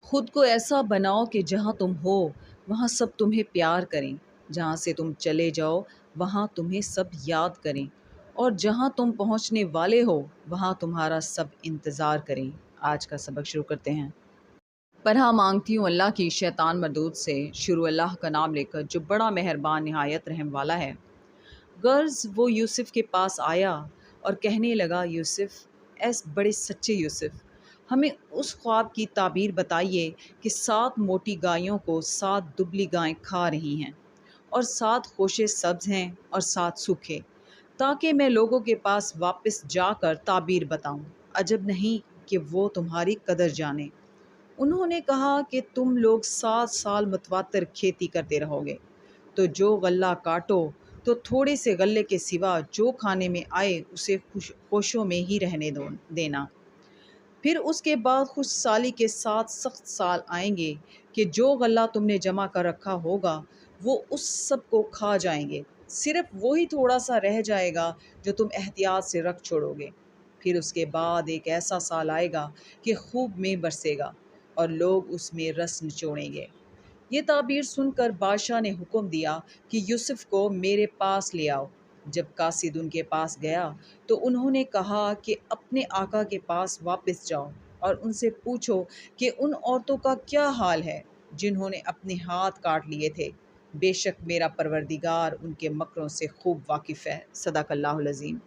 خود کو ایسا بناؤ کہ جہاں تم ہو وہاں سب تمہیں پیار کریں، جہاں سے تم چلے جاؤ وہاں تمہیں سب یاد کریں، اور جہاں تم پہنچنے والے ہو وہاں تمہارا سب انتظار کریں۔ آج کا سبق شروع کرتے ہیں۔ پناہ مانگتی ہوں اللہ کی شیطان مردود سے۔ شروع اللہ کا نام لے کر جو بڑا مہربان نہایت رحم والا ہے۔ غرض وہ یوسف کے پاس آیا اور کہنے لگا، یوسف، ایس بڑے سچے یوسف، ہمیں اس خواب کی تعبیر بتائیے کہ 7 موٹی گایوں کو 7 دبلی گائیں کھا رہی ہیں، اور 7 خوشے سبز ہیں اور 7 سوکھے، تاکہ میں لوگوں کے پاس واپس جا کر تعبیر بتاؤں۔ عجب نہیں کہ وہ تمہاری قدر جانے۔ انہوں نے کہا کہ تم لوگ 7 سال متواتر کھیتی کرتے رہو گے، تو جو غلہ کاٹو تو تھوڑے سے غلے کے سوا جو کھانے میں آئے اسے خوشوں میں ہی رہنے دینا۔ پھر اس کے بعد خوش سالی کے 7 سخت سال آئیں گے کہ جو غلہ تم نے جمع کر رکھا ہوگا وہ اس سب کو کھا جائیں گے، صرف وہی تھوڑا سا رہ جائے گا جو تم احتیاط سے رکھ چھوڑو گے۔ پھر اس کے بعد ایک ایسا سال آئے گا کہ خوب میں برسے گا اور لوگ اس میں رس نچوڑیں گے۔ یہ تعبیر سن کر بادشاہ نے حکم دیا کہ یوسف کو میرے پاس لے آؤ۔ جب قاصد ان کے پاس گیا تو انہوں نے کہا کہ اپنے آقا کے پاس واپس جاؤ اور ان سے پوچھو کہ ان عورتوں کا کیا حال ہے جنہوں نے اپنے ہاتھ کاٹ لیے تھے۔ بے شک میرا پروردگار ان کے مکروں سے خوب واقف ہے۔ صدق اللہ العظیم۔